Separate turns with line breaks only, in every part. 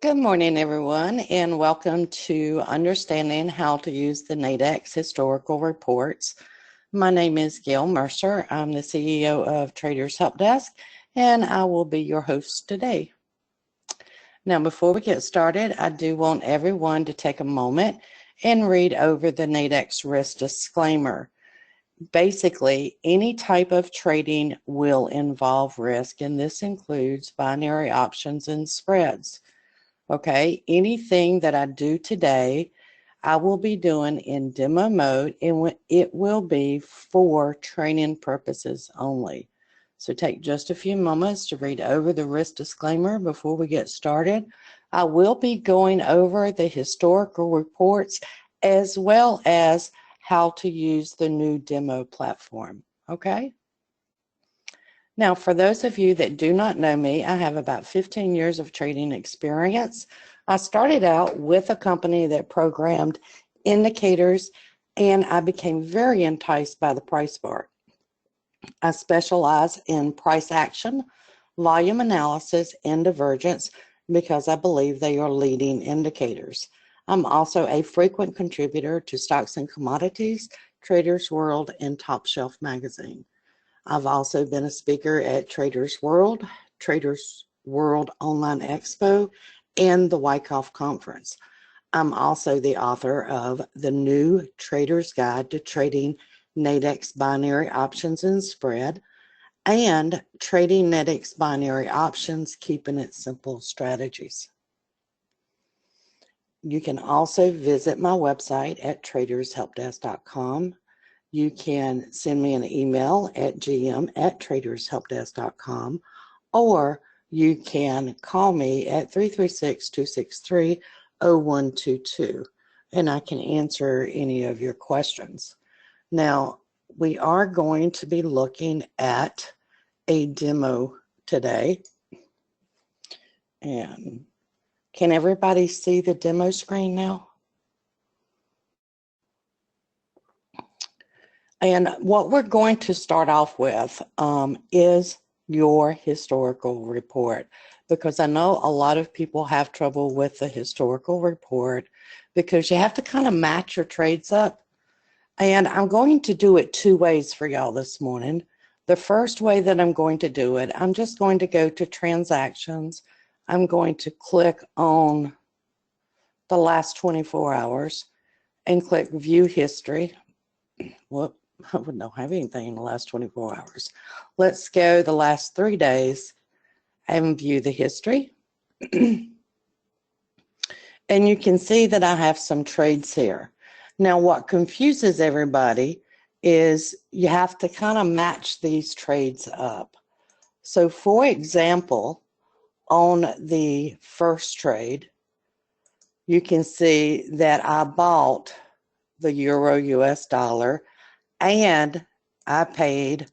Good morning, everyone, and welcome to Understanding How to Use the Nadex Historical Reports. My name is Gail Mercer. I'm the CEO of Traders Help Desk, and I will be your host today. Now, before we get started, I do want everyone to take a moment and read over the Nadex risk disclaimer. Basically, any type of trading will involve risk, and this includes binary options and spreads. Okay, anything that I do today, I will be doing in demo mode, and it will be for training purposes only. So take just a few moments to read over the risk disclaimer before we get started. I will be going over the historical reports as well as how to use the new demo platform. Okay? Now, for those of you that do not know me, I have about 15 years of trading experience. I started out with a company that programmed indicators, and I became very enticed by the price bar. I specialize in price action, volume analysis, and divergence because I believe they are leading indicators. I'm also a frequent contributor to Stocks and Commodities, Traders World, and Top Shelf magazine. I've also been a speaker at Traders World Online Expo, and the Wyckoff Conference. I'm also the author of The New Trader's Guide to Trading Nadex Binary Options and Spread, and Trading Nadex Binary Options, Keeping It Simple Strategies. You can also visit my website at tradershelpdesk.com. You can send me an email at gm@tradershelpdesk.com, or you can call me at 336-263-0122, and I can answer any of your questions. Now, we are going to be looking at a demo today. And can everybody see the demo screen now? And what we're going to start off with is your historical report, because I know a lot of people have trouble with the historical report because you have to kind of match your trades up. And I'm going to do it two ways for y'all this morning. The first way that I'm going to do it, I'm just going to go to transactions. I'm going to click on the last 24 hours and click view history. Whoop, I don't have anything in the last 24 hours. Let's go the last 3 days and view the history. And you can see that I have some trades here. Now, what confuses everybody is you have to kind of match these trades up. So, for example, on the first trade, you can see that I bought the euro US dollar, and I paid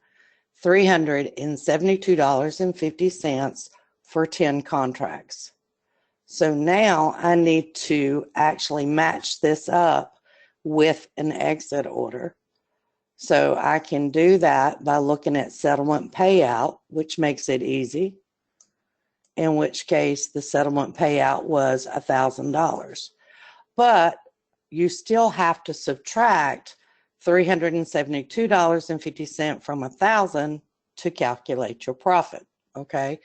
$372.50 for 10 contracts. So now I need to actually match this up with an exit order. So I can do that by looking at settlement payout, which makes it easy, in which case the settlement payout was $1,000. But you still have to subtract $372.50 from $1,000 to calculate your profit, okay?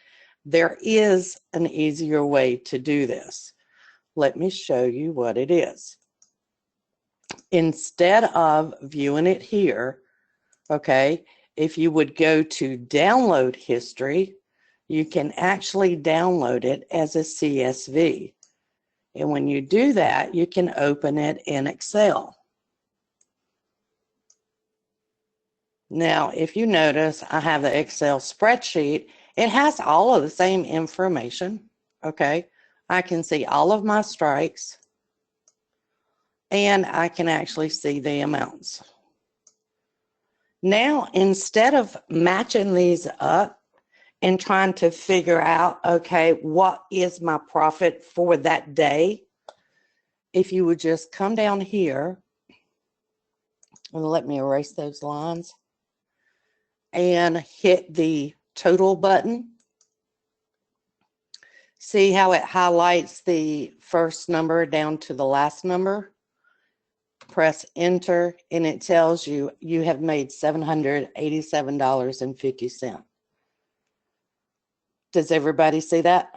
There is an easier way to do this. Let me show you what it is. Instead of viewing it here, okay, if you would go to download history, you can actually download it as a CSV. And when you do that, you can open it in Excel. Now, if you notice, I have the Excel spreadsheet. It has all of the same information, okay? I can see all of my strikes, and I can actually see the amounts. Now, instead of matching these up and trying to figure out, okay, what is my profit for that day, if you would just come down here, and let me erase those lines, and hit the total button, See how it highlights the first number down to the last number? Press enter and it tells you you have made $787.50. Does everybody see that?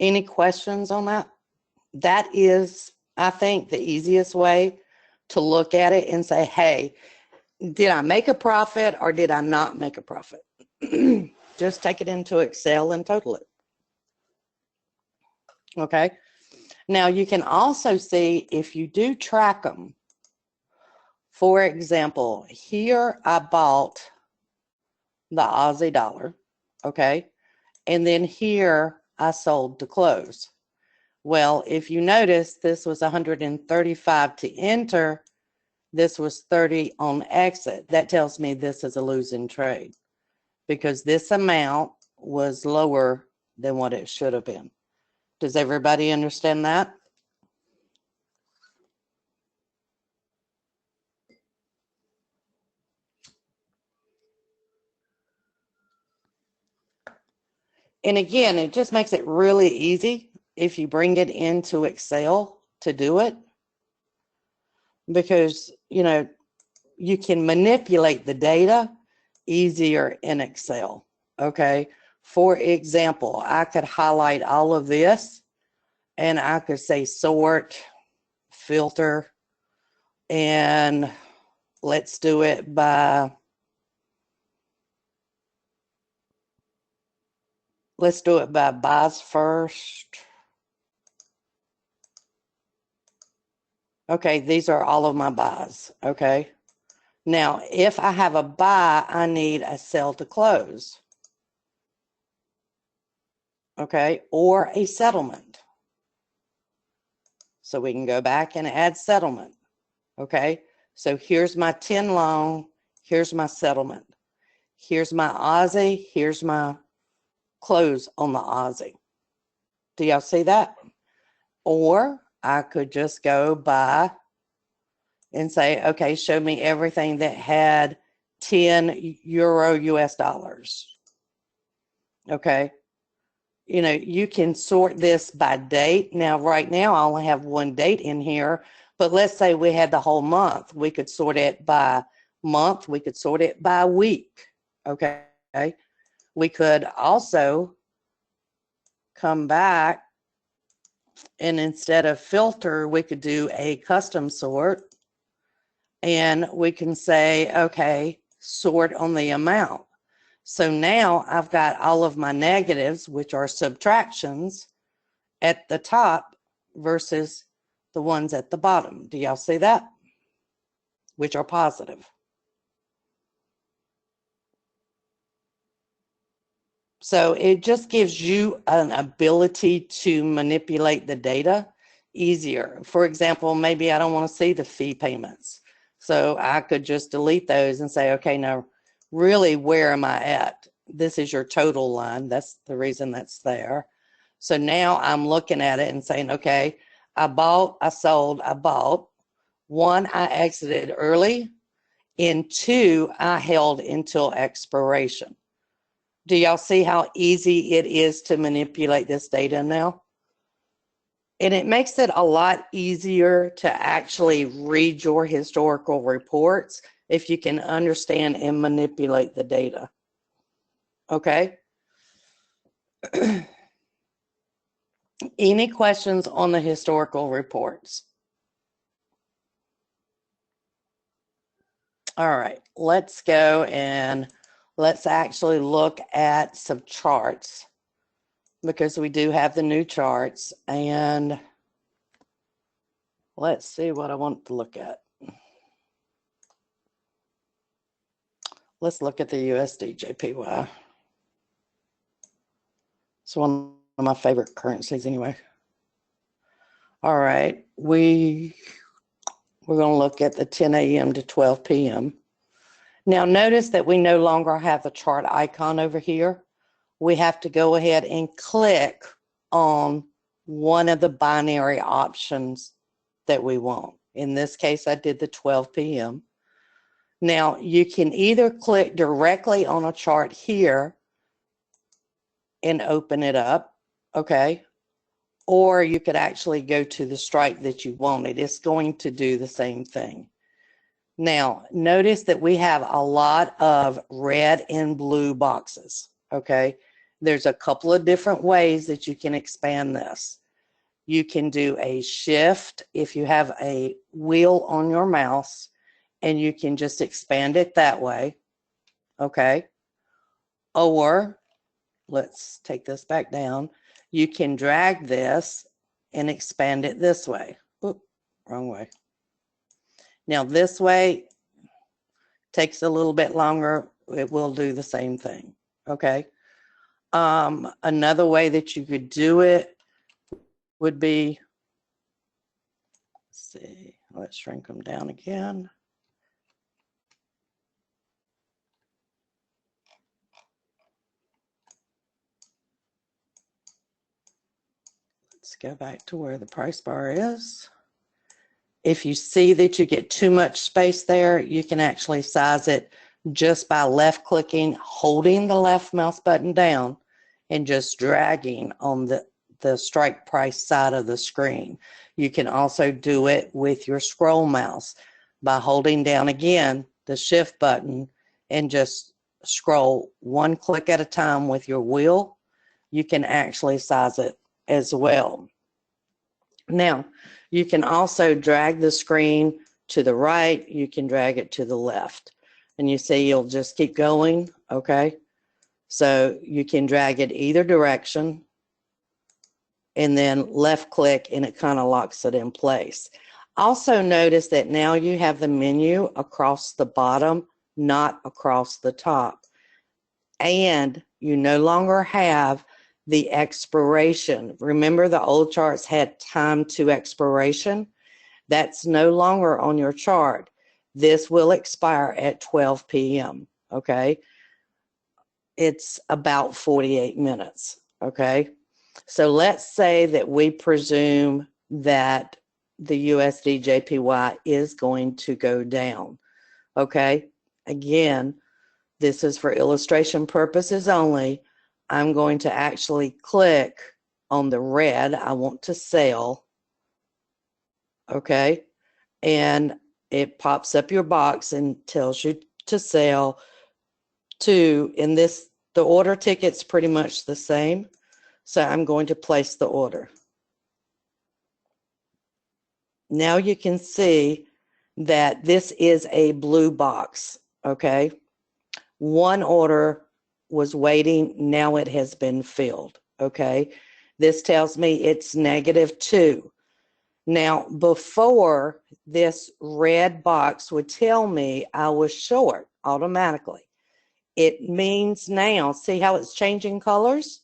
Any questions on that? That is, I think, the easiest way to look at it and say, hey, did I make a profit or did I not make a profit? Just take it into Excel and total it. Okay. Now you can also see if you do track them. For example, here I bought the Aussie dollar. Okay. And then here I sold to close. Well, if you notice, this was 135 to enter. This was 30 on exit. That tells me this is a losing trade because this amount was lower than what it should have been. Does everybody understand that? And again, it just makes it really easy if you bring it into Excel to do it, because, you know, you can manipulate the data easier in Excel. Okay. For example, I could highlight all of this and I could say sort, filter, and let's do it by, buys first. Okay, these are all of my buys. Okay. Now, if I have a buy, I need a sell to close. Okay, or a settlement. So we can go back and add settlement. Okay, so here's my 10 long, here's my settlement. Here's my Aussie, here's my close on the Aussie. Do y'all see that? Or I could just go by and say, okay, show me everything that had 10 euro US dollars. Okay. You know, you can sort this by date. Now, right now, I only have one date in here, but let's say we had the whole month. We could sort it by month. We could sort it by week. Okay. We could also come back and instead of filter, we could do a custom sort. And we can say, okay, sort on the amount. So now I've got all of my negatives, which are subtractions, at the top versus the ones at the bottom. Do y'all see that? Which are positive. So it just gives you an ability to manipulate the data easier. For example, maybe I don't want to see the fee payments. So I could just delete those and say, okay, now really, where am I at? This is your total line. That's the reason that's there. So now I'm looking at it and saying, okay, I bought, I sold, I bought. 1, I exited early. In 2, I held until expiration. Do y'all see how easy it is to manipulate this data now? And it makes it a lot easier to actually read your historical reports if you can understand and manipulate the data. Okay. Any questions on the historical reports? All right, let's go and let's actually look at some charts, because we do have the new charts, and let's see what I want to look at. Let's look at the USD JPY. It's one of my favorite currencies anyway. All right, we're going to look at the 10 a.m. to 12 p.m. Now notice that we no longer have the chart icon over here. We have to go ahead and click on one of the binary options that we want. In this case, I did the 12 p.m. Now, you can either click directly on a chart here and open it up, okay? Or you could actually go to the strike that you wanted. It's going to do the same thing. Now, notice that we have a lot of red and blue boxes, okay? There's a couple of different ways that you can expand this. You can do a shift if you have a wheel on your mouse, and you can just expand it that way, okay? Or, let's take this back down. You can drag this and expand it this way. Oop, wrong way. Now this way takes a little bit longer. It will do the same thing, okay? Another way that you could do it would be, let's see, let's shrink them down again. Let's go back to where the price bar is. If you see that you get too much space there, you can actually size it just by left clicking, holding the left mouse button down, and just dragging on the strike price side of the screen. You can also do it with your scroll mouse by holding down again the shift button and just scroll one click at a time with your wheel. You can actually size it as well. Now, you can also drag the screen to the right. You can drag it to the left. And you see you'll just keep going, okay? So you can drag it either direction and then left click and it kind of locks it in place. Also notice that now you have the menu across the bottom, not across the top. And you no longer have the expiration. Remember the old charts had time to expiration? That's no longer on your chart. This will expire at 12 p.m., okay? It's about 48 minutes, okay? So let's say that we presume that the USD JPY is going to go down, okay? Again, this is for illustration purposes only. I'm going to actually click on the red. I want to sell, okay? And it pops up your box and tells you to sell to, in this, the order ticket's pretty much the same. So I'm going to place the order. Now you can see that this is a blue box, okay? One order was waiting, now it has been filled, okay? This tells me it's -2. Now, before, this red box would tell me I was short automatically. It means now, see how it's changing colors?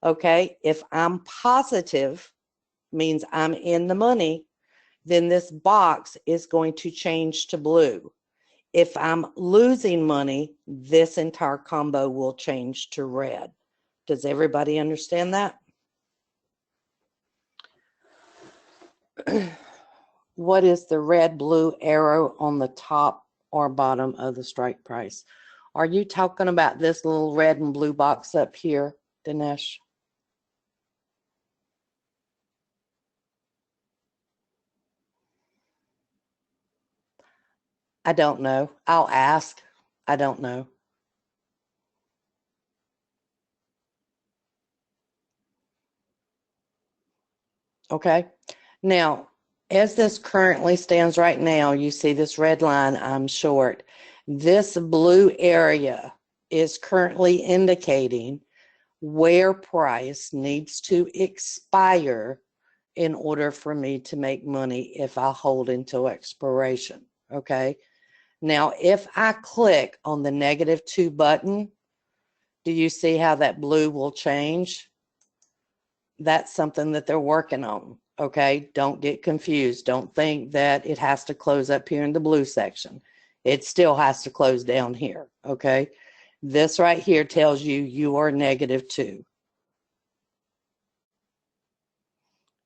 Okay, if I'm positive, means I'm in the money, then this box is going to change to blue. If I'm losing money, this entire combo will change to red. Does everybody understand that? What is the red blue arrow on the top or bottom of the strike price? Are you talking about this little red and blue box up here, Dinesh? I don't know. I'll ask. I don't know. Okay. Now, as this currently stands right now, you see this red line, I'm short. This blue area is currently indicating where price needs to expire in order for me to make money if I hold until expiration, okay? Now, if I click on the -2 button, do you see how that blue will change? That's something that they're working on, okay? Don't get confused. Don't think that it has to close up here in the blue section. It still has to close down here, okay? This right here tells you you are -2.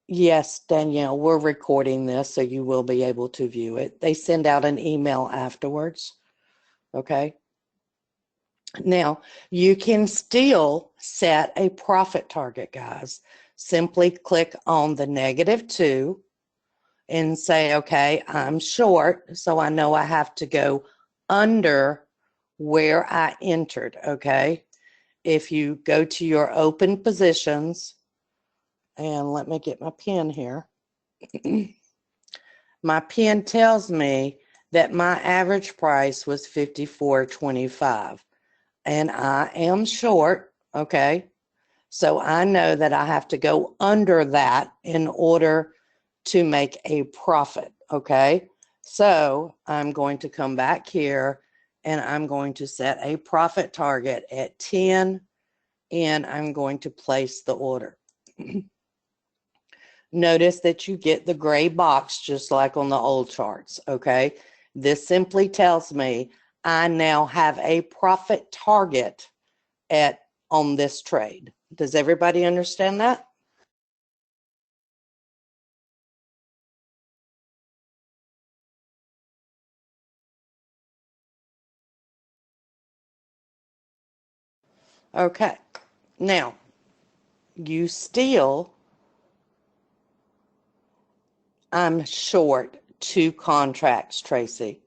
Yes, Danielle, we're recording this, so you will be able to view it. They send out an email afterwards. okay? Now, you can still set a profit target, guys. Simply click on the -2 and say, okay, I'm short, so I know I have to go under where I entered, okay? If you go to your open positions, and let me get my pen here. My pen tells me that my average price was $54.25, and I am short, okay? So I know that I have to go under that in order to make a profit, okay? So I'm going to come back here and I'm going to set a profit target at 10 and I'm going to place the order. Notice that you get the gray box just like on the old charts, okay? This simply tells me I now have a profit target on this trade. Does everybody understand that? Okay. Now, you still, I'm short 2 contracts, Tracy.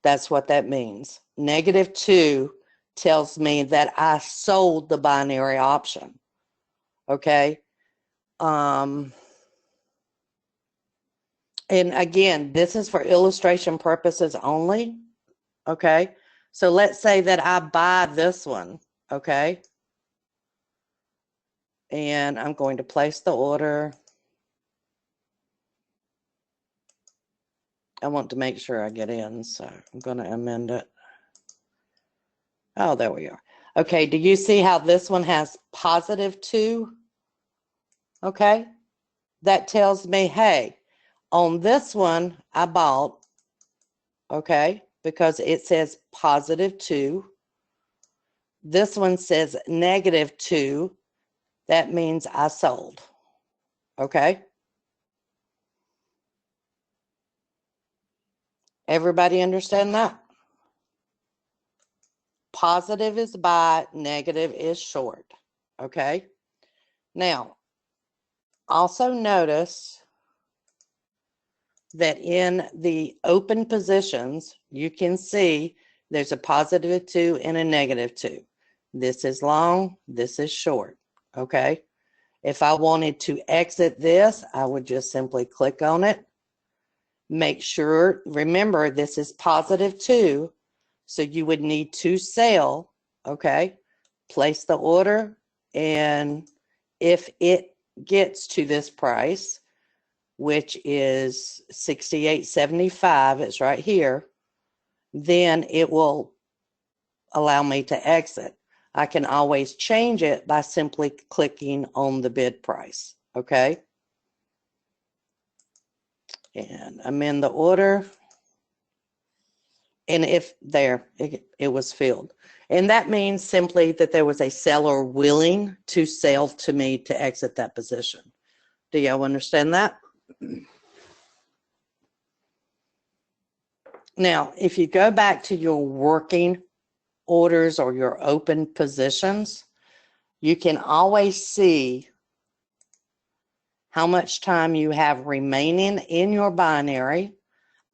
That's what that means. -2 tells me that I sold the binary option. Okay. And again, this is for illustration purposes only. Okay. So let's say that I buy this one. Okay. And I'm going to place the order. I want to make sure I get in, so I'm going to amend it. Oh, there we are. Okay, do you see how this one has +2? Okay, that tells me, hey, on this one I bought, okay, because it says +2. This one says -2. That means I sold, okay? Everybody understand that? Positive is buy, negative is short, okay? Now, also notice that in the open positions, you can see there's a +2 and a -2. This is long, this is short, okay? If I wanted to exit this, I would just simply click on it. Make sure, remember, this is +2, so you would need to sell, okay? Place the order, and if it gets to this price, which is $68.75, it's right here, then it will allow me to exit. I can always change it by simply clicking on the bid price, okay? And amend the order. And if there, it was filled. And that means simply that there was a seller willing to sell to me to exit that position. Do y'all understand that? Now, if you go back to your working orders or your open positions, you can always see how much time you have remaining in your binary,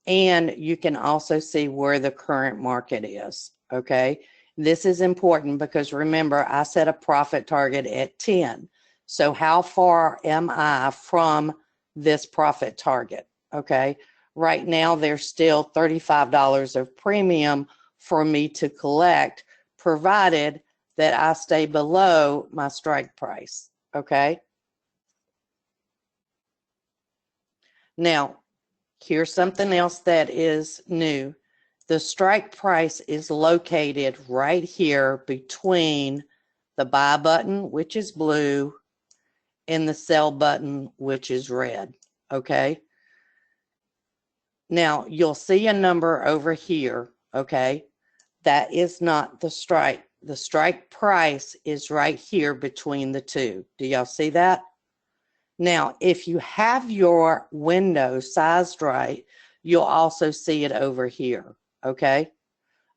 and you can also see where the current market is, okay? This is important because remember, I set a profit target at 10. So how far am I from this profit target, okay? Right now, there's still $35 of premium for me to collect, provided that I stay below my strike price, okay? Now, here's something else that is new. The strike price is located right here between the buy button, which is blue, and the sell button, which is red, okay? Now, you'll see a number over here, okay? That is not the strike. The strike price is right here between the two. Do y'all see that? Now, if you have your window sized right, you'll also see it over here, okay?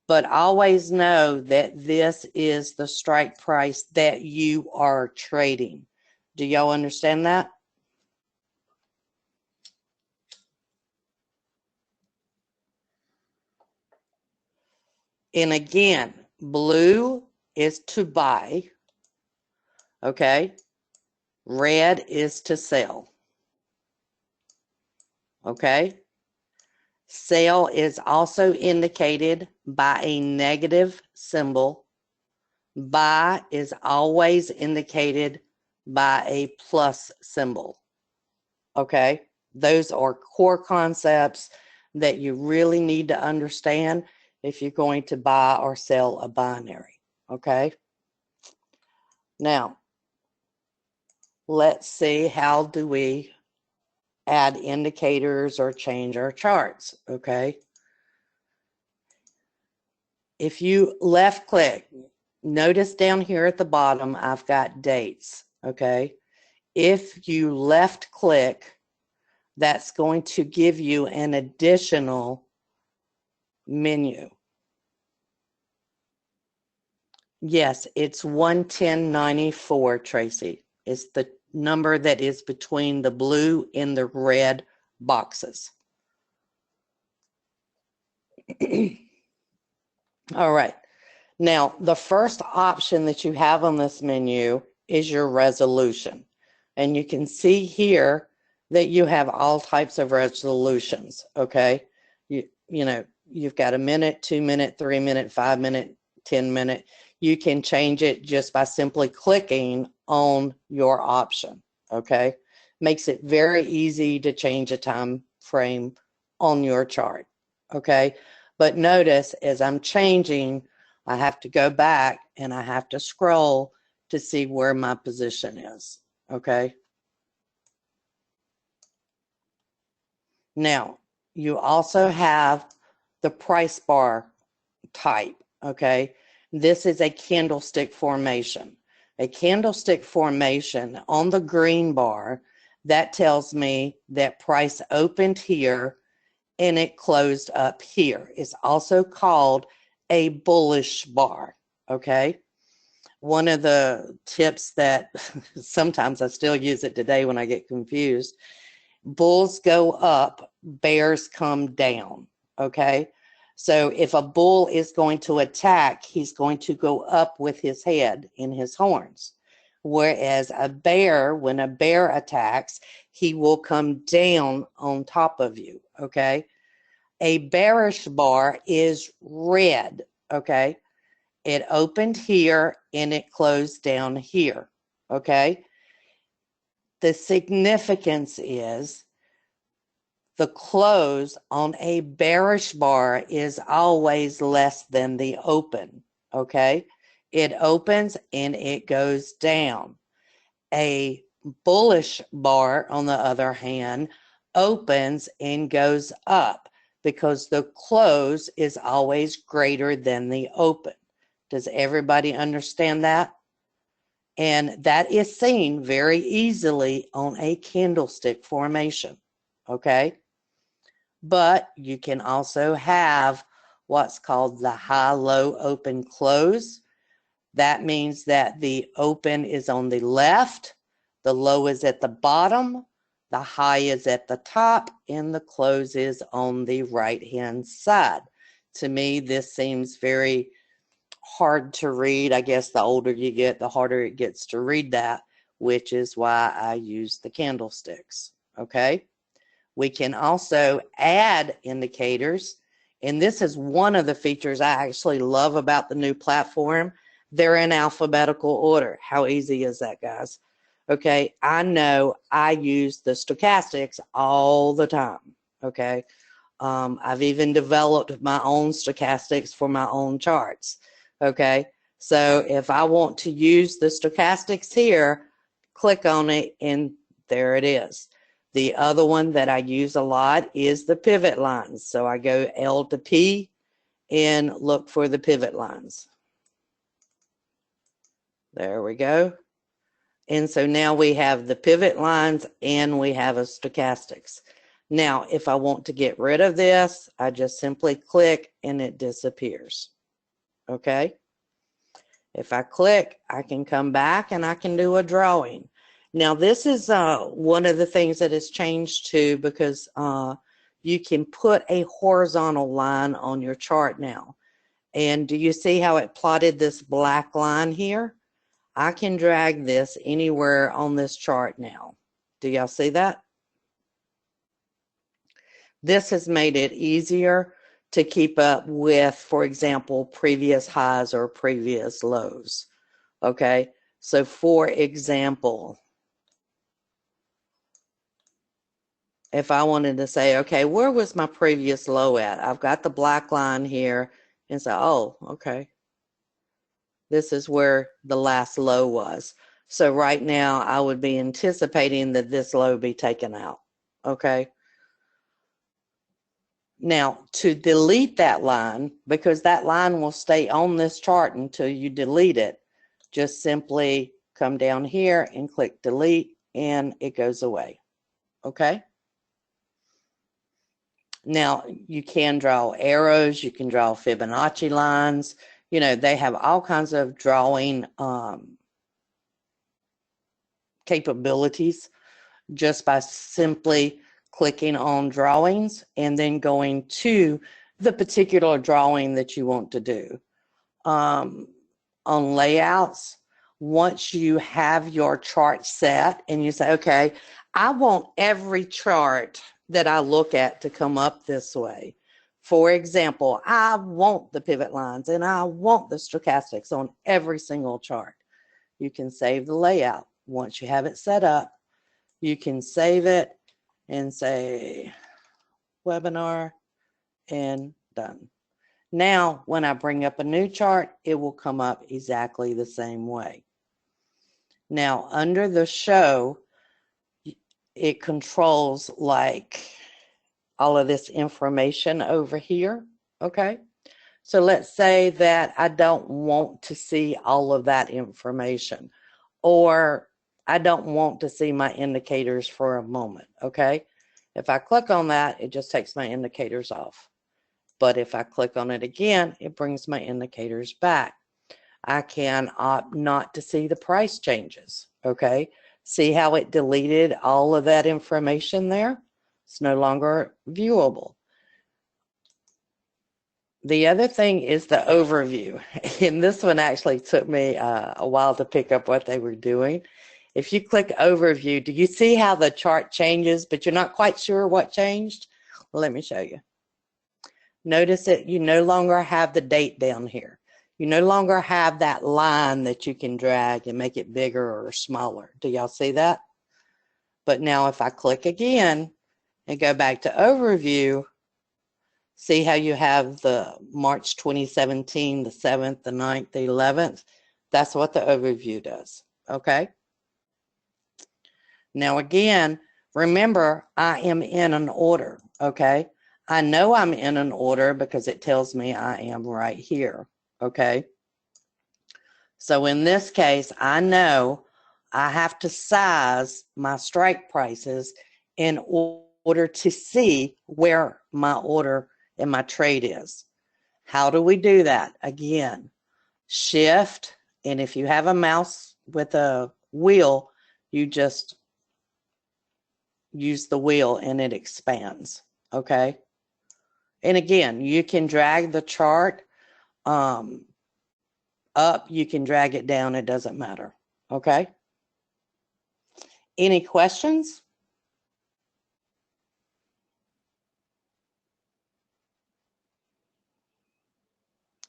But always know that this is the strike price that you are trading. Do y'all understand that? And again, blue is to buy, okay? Red is to sell, okay? Sell is also indicated by a negative symbol. Buy is always indicated by a plus symbol, okay? Those are core concepts that you really need to understand if you're going to buy or sell a binary, okay? Now, let's see, how do we add indicators or change our charts, okay? If you left click, notice down here at the bottom, I've got dates, okay? If you left click, that's going to give you an additional menu. Yes, it's 110.94, Tracy. It's the number that is between the blue and the red boxes. All right. Now, the first option that you have on this menu is your resolution. And you can see here that you have all types of resolutions, okay? You know, you've got a minute, 2 minute, 3 minute, 5 minute, 10 minute. You can change it just by simply clicking on your option, okay? Makes it very easy to change a time frame on your chart, okay? But notice as I'm changing, I have to go back and I have to scroll to see where my position is, okay? Now, you also have the price bar type, okay? This is a candlestick formation. A candlestick formation on the green bar, that tells me that price opened here and it closed up here. It's also called a bullish bar, okay? One of the tips that sometimes I still use it today when I get confused, bulls go up, bears come down, okay? So if a bull is going to attack, he's going to go up with his head and his horns. Whereas a bear, when a bear attacks, he will come down on top of you, okay? A bearish bar is red, okay? It opened here and it closed down here, okay? The significance is the close on a bearish bar is always less than the open, okay? It opens and it goes down. A bullish bar, on the other hand, opens and goes up because the close is always greater than the open. Does everybody understand that? And that is seen very easily on a candlestick formation, okay? But you can also have what's called the high-low open close. That means that the open is on the left, the low is at the bottom, the high is at the top, and the close is on the right-hand side. To me, this seems very hard to read. I guess the older you get, the harder it gets to read that, which is why I use the candlesticks, okay? We can also add indicators, and this is one of the features I actually love about the new platform. They're in alphabetical order. How easy is that, guys? Okay, I know I use the stochastics all the time, okay? I've even developed my own stochastics for my own charts, okay? So if I want to use the stochastics here, click on it and there it is. The other one that I use a lot is the pivot lines. So I go L to P and look for the pivot lines. There we go. And so now we have the pivot lines and we have a stochastics. Now, if I want to get rid of this, I just simply click and it disappears. okay? If I click, I can come back and I can do a drawing. Now, this is one of the things that has changed too, because you can put a horizontal line on your chart now. And do you see how it plotted this black line here? I can drag this anywhere on this chart now. Do y'all see that? This has made it easier to keep up with, for example, previous highs or previous lows. Okay, so for example, if I wanted to say, okay, where was my previous low at? I've got the black line here and say, oh, okay, this is where the last low was. So right now I would be anticipating that this low be taken out, okay? Now to delete that line, because that line will stay on this chart until you delete it, just simply come down here and click delete and it goes away, okay? Now, you can draw arrows, you can draw Fibonacci lines. You know, they have all kinds of drawing capabilities just by simply clicking on drawings and then going to the particular drawing that you want to do. On layouts, once you have your chart set and you say, okay, I want every chart that I look at to come up this way. For example, I want the pivot lines and I want the stochastics on every single chart. You can save the layout. Once you have it set up, you can save it and say webinar and done. Now, when I bring up a new chart, it will come up exactly the same way. Now, under the show, it controls like all of this information over here, okay? So let's say that I don't want to see all of that information, or I don't want to see my indicators for a moment, okay? If I click on that, it just takes my indicators off. But if I click on it again, it brings my indicators back. I can opt not to see the price changes, okay? See how it deleted all of that information there? It's no longer viewable. The other thing is the overview. And this one actually took me a while to pick up what they were doing. If you click overview, do you see how the chart changes, but you're not quite sure what changed? Well, let me show you. Notice that you no longer have the date down here. You no longer have that line that you can drag and make it bigger or smaller. Do y'all see that? But now if I click again and go back to overview, see how you have the March 2017, the 7th, the 9th, the 11th? That's what the overview does, okay? Now again, remember, I am in an order, okay? I know I'm in an order because it tells me I am right here, okay? So in this case, I know I have to size my strike prices in order to see where my order and my trade is. How do we do that? Again, shift, and if you have a mouse with a wheel, you just use the wheel and it expands, okay? And again, you can drag the chart up, you can drag it down, it doesn't matter, okay? Any questions?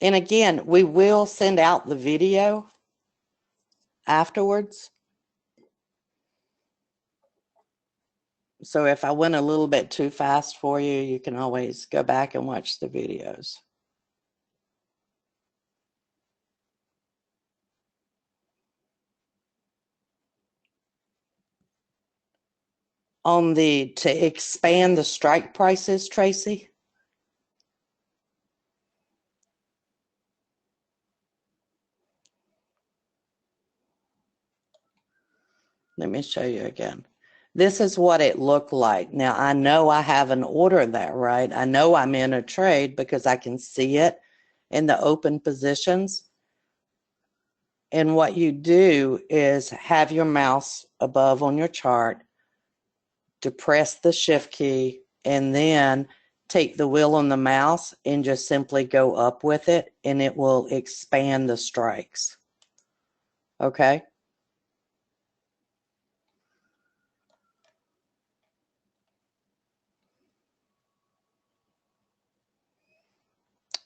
And again, we will send out the video afterwards. So if I went a little bit too fast for you, you can always go back and watch the videos. On the, to expand the strike prices, Tracy? Let me show you again. This is what it looked like. Now, I know I have an order there, right? I know I'm in a trade because I can see it in the open positions. And what you do is have your mouse above on your chart, depress the shift key, and then take the wheel on the mouse and just simply go up with it, and it will expand the strikes. Okay?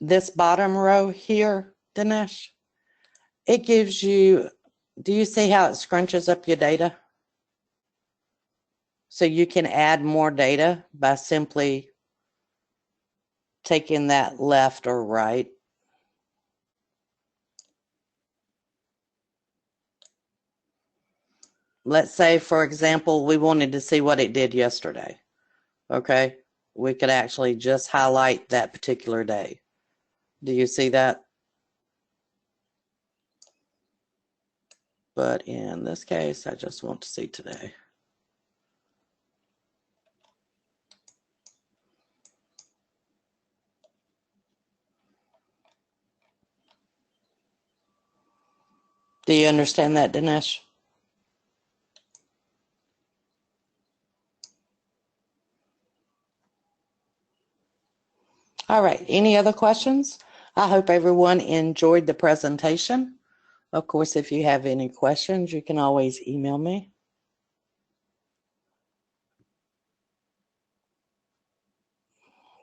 This bottom row here, Dinesh, it gives you, do you see how it scrunches up your data? So you can add more data by simply taking that left or right. Let's say, for example, we wanted to see what it did yesterday. Okay? We could actually just highlight that particular day. Do you see that? But in this case, I just want to see today. Do you understand that, Dinesh? All right, any other questions? I hope everyone enjoyed the presentation. Of course, if you have any questions, you can always email me.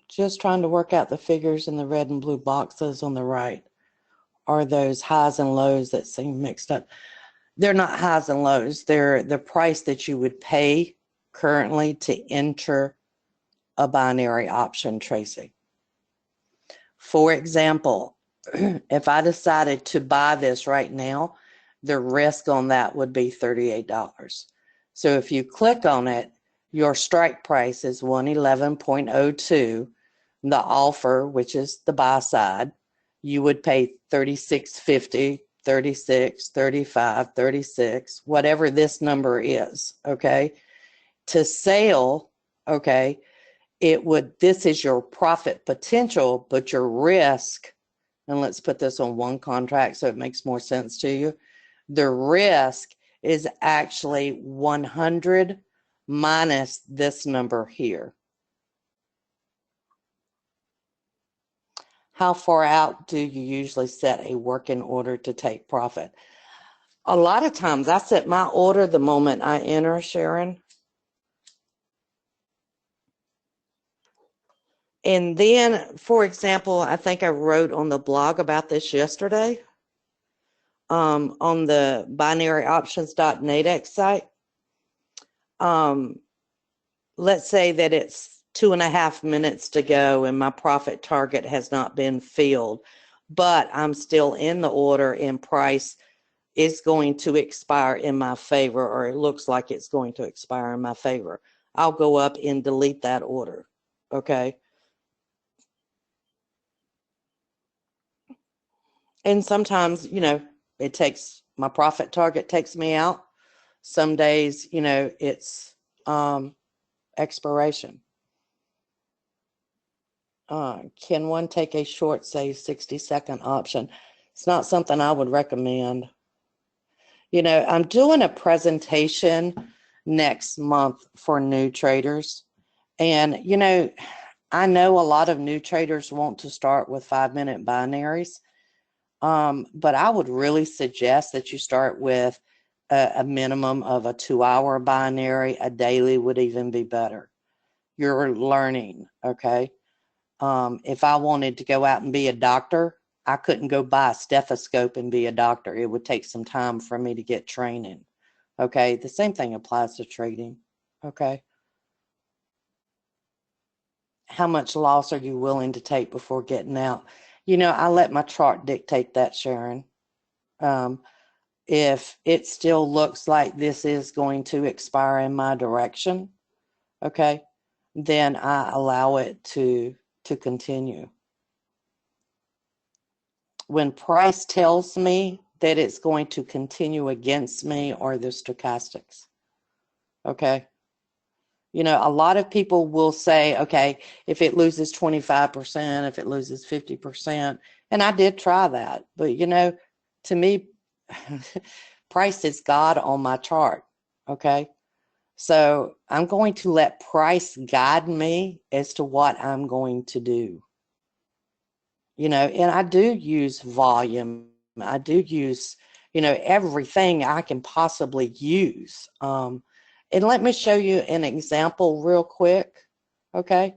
Just trying to work out the figures in the red and blue boxes on the right. Are those highs and lows that seem mixed up? They're not highs and lows. They're the price that you would pay currently to enter a binary option, Tracy. For example, if I decided to buy this right now, the risk on that would be $38. So if you click on it, your strike price is 111.02. The offer, which is the buy side, you would pay $36.50, 36, 35, 36, whatever this number is, okay? To sell, okay, it would, this is your profit potential, but your risk, and let's put this on one contract so it makes more sense to you. The risk is actually 100 minus this number here. How far out do you usually set a working order to take profit? A lot of times I set my order the moment I enter, Sharon. And then, for example, I think I wrote on the blog about this yesterday on the binaryoptions.nadex site. Let's say that it's 2.5 minutes to go and my profit target has not been filled, but I'm still in the order and price is going to expire in my favor, or it looks like it's going to expire in my favor. I'll go up and delete that order, okay? And sometimes, you know, it takes, my profit target takes me out. Some days, you know, it's expiration. Can one take a short, say, 60-second option? It's not something I would recommend. You know, I'm doing a presentation next month for new traders. And, you know a lot of new traders want to start with 5-minute binaries. But I would really suggest that you start with a minimum of a 2-hour binary. A daily would even be better. You're learning, okay? If I wanted to go out and be a doctor, I couldn't go buy a stethoscope and be a doctor. It would take some time for me to get training, okay? The same thing applies to trading, okay? How much loss are you willing to take before getting out? You know, I let my chart dictate that, Sharon. If it still looks like this is going to expire in my direction, okay, then I allow it to continue. When price tells me that it's going to continue against me, or the stochastics, okay, You know, a lot of people will say, okay, if it loses 25%, if it loses 50%, and I did try that, but you know, to me, price is God on my chart, okay? So I'm going to let price guide me as to what I'm going to do. You know, and I do use volume. I do use, you know, everything I can possibly use. And let me show you an example real quick, okay?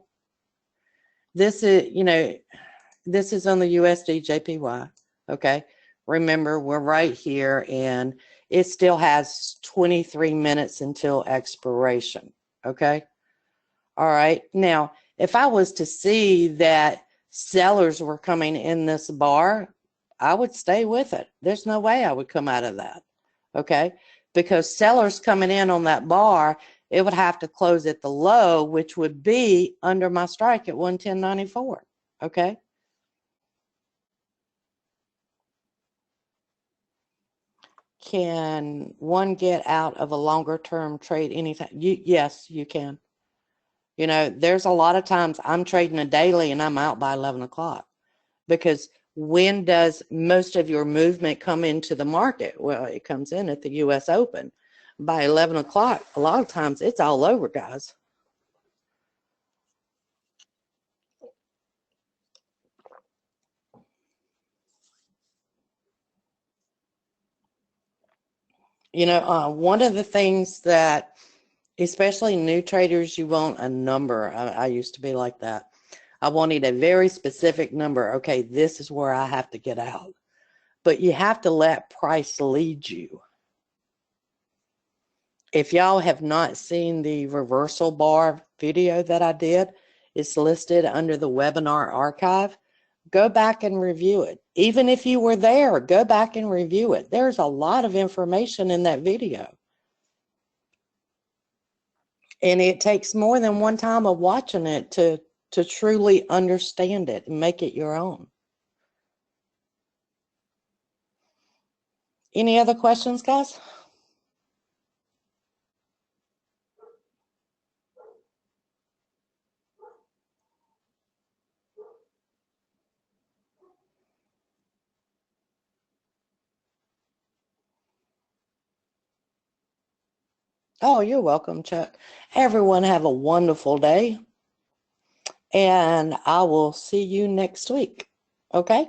This is, you know, this is on the USD JPY, okay? Remember, we're right here, and it still has 23 minutes until expiration, okay? All right. Now, if I was to see that sellers were coming in this bar, I would stay with it. There's no way I would come out of that, okay? Because sellers coming in on that bar, it would have to close at the low, which would be under my strike at 110.94, okay? Can one get out of a longer term trade anytime? Yes, you can. You know, there's a lot of times I'm trading a daily and I'm out by 11 o'clock, because when does most of your movement come into the market? Well, it comes in at the U.S. Open. By 11 o'clock, a lot of times it's all over, guys. You know, one of the things that, especially new traders, you want a number. I used to be like that. I wanted a very specific number. Okay, this is where I have to get out. But you have to let price lead you. If y'all have not seen the reversal bar video that I did, it's listed under the webinar archive. Go back and review it. Even if you were there, go back and review it. There's a lot of information in that video. And it takes more than one time of watching it to truly understand it and make it your own. Any other questions, guys? Oh, you're welcome, Chuck. Everyone have a wonderful day, and I will see you next week. Okay?